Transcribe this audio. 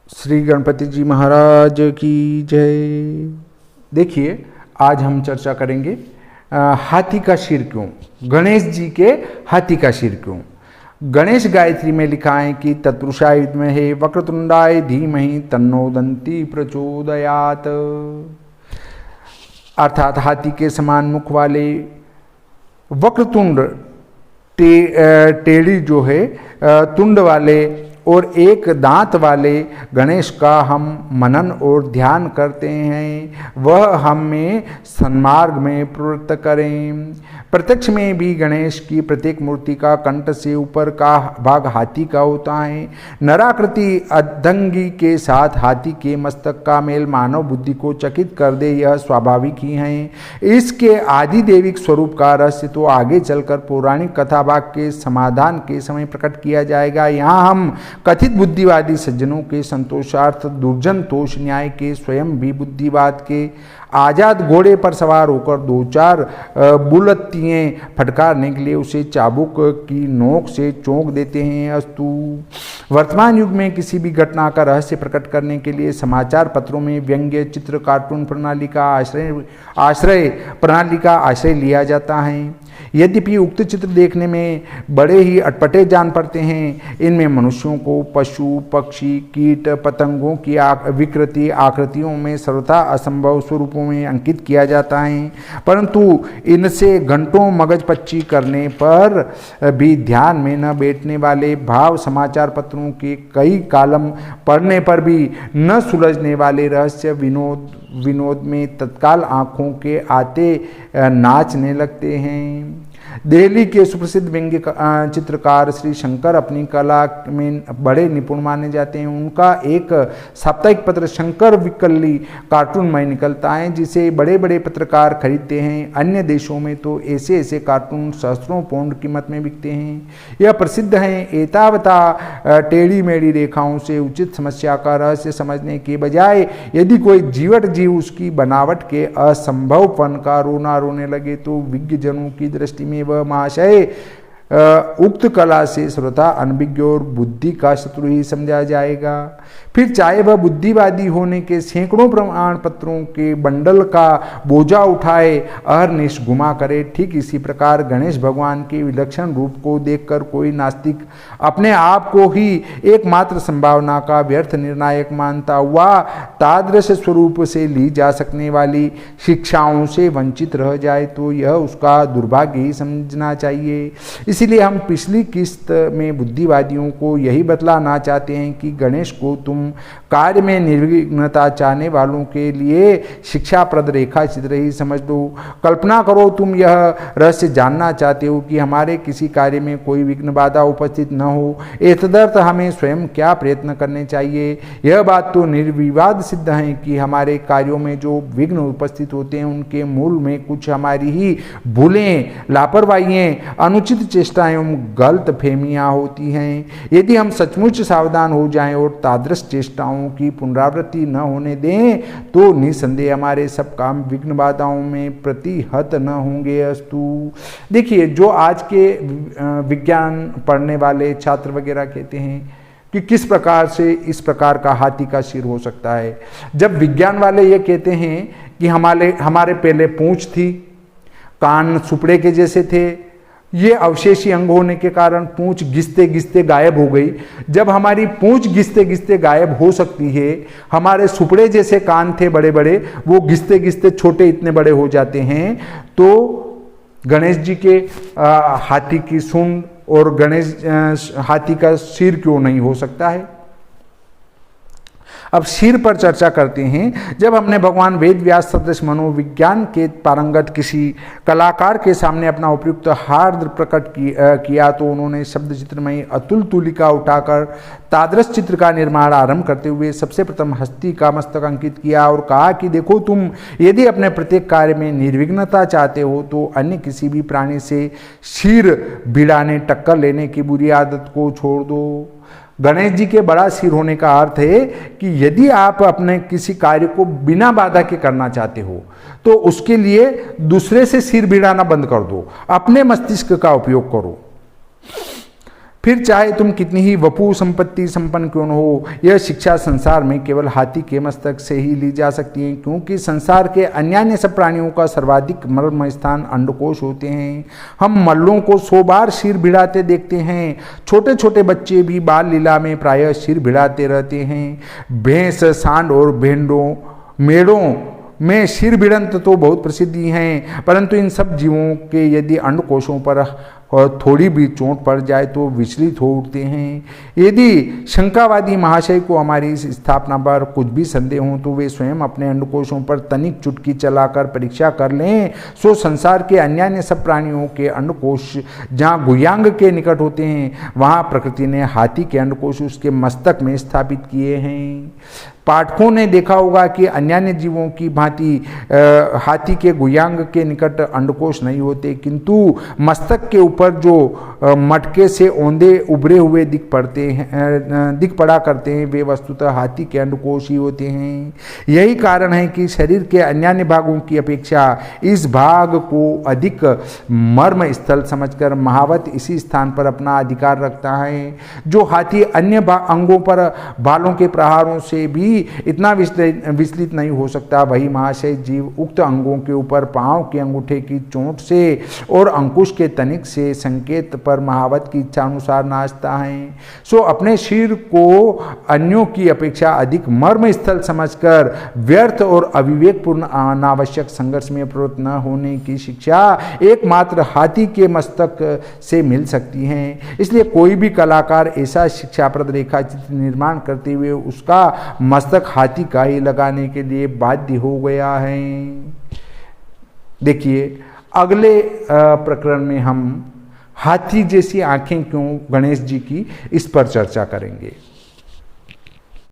श्री गणपति जी महाराज की जय। देखिए, आज हम चर्चा करेंगे हाथी का सिर क्यों, गणेश जी के हाथी का सिर क्यों। गणेश गायत्री में लिखा है कि तत्पुरुषाय विद्महे वक्रतुंडाय धीमहि तन्नो दन्ति प्रचोदयात। अर्थात हाथी के समान मुख वाले वक्रतुंड टेढ़ी जो है तुंड वाले और एक दांत वाले गणेश का हम मनन और ध्यान करते हैं, वह हमें सन्मार्ग में प्रवृत्त करें। प्रत्यक्ष में भी गणेश की प्रत्येक मूर्ति का कंठ से ऊपर का भाग हाथी का होता है। नराकृति अर्धंगी के साथ हाथी के मस्तक का मेल मानव बुद्धि को चकित कर दे, यह स्वाभाविक ही है। इसके आदिदेविक स्वरूप का रहस्य तो आगे चलकर पौराणिक कथा भाग के समाधान के समय प्रकट किया जाएगा। यहाँ हम कथित बुद्धिवादी सज्जनों के संतोषार्थ दुर्जन तोष न्याय के स्वयं भी बुद्धिवाद के आजाद घोड़े पर सवार होकर दो चार बुलत्तियाँ फटकारने के लिए उसे चाबुक की नोक से चौंक देते हैं। अस्तु, वर्तमान युग में किसी भी घटना का रहस्य प्रकट करने के लिए समाचार पत्रों में व्यंग्य चित्र कार्टून प्रणाली का आश्रय लिया जाता है। यद्यपि उक्त चित्र देखने में बड़े ही अटपटे जान पड़ते हैं, इनमें मनुष्यों को पशु पक्षी कीट पतंगों की विकृति आकृतियों में सर्वथा असंभव स्वरूपों में अंकित किया जाता है, परंतु इनसे घंटों मगजपच्ची करने पर भी ध्यान में न बैठने वाले भाव समाचार पत्रों के कई कॉलम पढ़ने पर भी न सुलझने वाले रहस्य विनोद में तत्काल आंखों के आते नाचने लगते हैं। दिल्ली के सुप्रसिद्ध व्यंग्य चित्रकार श्री शंकर अपनी कला में बड़े निपुण माने जाते हैं। उनका एक साप्ताहिक पत्र शंकर विकल्ली कार्टूनमय निकलता है, जिसे बड़े बड़े पत्रकार खरीदते हैं। अन्य देशों में तो ऐसे ऐसे कार्टून सहस्त्रों पाउंड कीमत में बिकते हैं। यह प्रसिद्ध है। एतावता टेढ़ी मेढ़ी रेखाओं से उचित समस्या का रहस्य समझने के बजाय यदि कोई जीवट जीव उसकी बनावट के असंभवपन का रोना रोने लगे तो विज्ञजनों की दृष्टि में वह महाशय उक्त कला से सर्वथा अनभिज्ञ और बुद्धि का शत्रु ही समझा जाएगा। फिर चाहे वह बुद्धिवादी होने के सैकड़ों प्रमाण पत्रों के बंडल का बोझा उठाए अहरनिश घुमा करे, ठीक इसी प्रकार गणेश भगवान के विलक्षण रूप को देखकर कोई नास्तिक अपने आप को ही एकमात्र संभावना का व्यर्थ निर्णायक मानता हुआ तादृश स्वरूप से ली जा सकने वाली शिक्षाओं से वंचित रह जाए तो यह उसका दुर्भाग्य ही समझना चाहिए। इसीलिए हम पिछली किस्त में बुद्धिवादियों को यही बतलाना चाहते हैं कि गणेश को तुम कार्य में निर्विघ्नता चाहने वालों के लिए शिक्षाप्रद रेखा चित्र ही समझ दो। कल्पना करो तुम यह रहस्य जानना चाहते हो कि हमारे किसी कार्य में कोई विघ्न बाधा उपस्थित न हो, एतदर्थ हमें स्वयं क्या प्रयत्न करने चाहिए। यह बात तो निर्विवाद सिद्ध है कि हमारे कार्यों में जो विघ्न उपस्थित होते हैं उनके मूल में कुछ हमारी ही भूलें, लापरवाहियां, अनुचित चेष्टाएं एवं गलत फहमियां होती हैं। यदि हम सचमुच सावधान हो जाएं और तादृश चेष्टाओं की पुनरावृत्ति न होने दें तो निसंदेह हमारे सब काम विघ्न बाधाओं में प्रतिहत न होंगे। अस्तु। देखिए, जो आज के विज्ञान पढ़ने वाले छात्र वगैरह कहते हैं कि किस प्रकार से इस प्रकार का हाथी का सिर हो सकता है, जब विज्ञान वाले ये कहते हैं कि हमारे पहले पूंछ थी, कान सुपड़े के जैसे थे, ये अवशेषी अंग होने के कारण पूंछ घिसते घिसते गायब हो गई। जब हमारी पूंछ घिसते घिसते गायब हो सकती है, हमारे सुपड़े जैसे कान थे बड़े बड़े, वो घिसते घिसते छोटे इतने बड़े हो जाते हैं, तो गणेश जी के हाथी की सूंड और गणेश हाथी का सिर क्यों नहीं हो सकता है। अब सिर पर चर्चा करते हैं। जब हमने भगवान वेद व्यास सदृश मनोविज्ञान के पारंगत किसी कलाकार के सामने अपना उपयुक्त हार्द प्रकट किया तो उन्होंने शब्द चित्रमयी अतुल तुलिका उठाकर तादृश चित्र का निर्माण आरंभ करते हुए सबसे प्रथम हस्ती का मस्तक अंकित किया और कहा कि देखो, तुम यदि अपने प्रत्येक कार्य में निर्विघ्नता चाहते हो तो अन्य किसी भी प्राणी से सिर भिड़ाने टक्कर लेने की बुरी आदत को छोड़ दो। गणेश जी के बड़ा सिर होने का अर्थ है कि यदि आप अपने किसी कार्य को बिना बाधा के करना चाहते हो तो उसके लिए दूसरे से सिर भिड़ाना बंद कर दो, अपने मस्तिष्क का उपयोग करो। फिर चाहे तुम कितनी ही वपु संपत्ति संपन्न क्यों न हो, यह शिक्षा संसार में केवल हाथी के मस्तक से ही ली जा सकती है, क्योंकि संसार के अन्य सब प्राणियों का सर्वाधिक मर्म स्थान अंडकोश होते हैं। हम मल्लों को 100 बार सिर भिड़ाते देखते हैं। छोटे छोटे बच्चे भी बाल लीला में प्रायः सिर भिड़ाते रहते हैं। भैंस, सांड और मेढ़ों में सिर भिड़ंत तो बहुत प्रसिद्धि हैं, परंतु इन सब जीवों के यदि अंडकोशों पर थोड़ी भी चोट पड़ जाए तो विचलित हो उठते हैं। यदि शंकावादी महाशय को हमारी इस स्थापना पर कुछ भी संदेह हो तो वे स्वयं अपने अंडकोशों पर तनिक चुटकी चलाकर परीक्षा कर लें। सो संसार के अन्य सब प्राणियों के अंडकोश जहाँ गुह्यांग के निकट होते हैं, वहाँ प्रकृति ने हाथी के अंडकोश उसके मस्तक में स्थापित किए हैं। पाठकों ने देखा होगा कि अन्य जीवों की भांति हाथी के गुह्यांग के निकट अंडकोश नहीं होते, किंतु मस्तक के ऊपर जो मटके से औंधे उभरे हुए दिख पड़ा करते हैं, वे वस्तुतः हाथी के अंडकोश ही होते हैं। यही कारण है कि शरीर के अन्य भागों की अपेक्षा इस भाग को अधिक मर्म स्थल समझकर महावत इसी स्थान पर अपना अधिकार रखता है। जो हाथी अन्य अंगों पर भालों के प्रहारों से भी इतना विचलित नहीं हो सकता, वही महाशय जीव उक्त अंगों के ऊपर पांव के अंगूठे की चोट से और अंकुश के तनिक से संकेत पर महावत की इच्छा अनुसार नाचता है। सो अपने सिर को अन्यों की अपेक्षा अधिक मर्म स्थल समझकर व्यर्थ और अविवेकपूर्ण अनावश्यक संघर्ष में प्रवृत्त न होने की शिक्षा एकमात्र हाथी के मस्तक से मिल सकती है। इसलिए कोई भी कलाकार ऐसा शिक्षाप्रद रेखा चित्र निर्माण करते हुए उसका मस्तक हाथी का ही लगाने के लिए बाध्य हो गया है। देखिए, अगले प्रकरण में हम हाथी जैसी आंखें क्यों गणेश जी की, इस पर चर्चा करेंगे।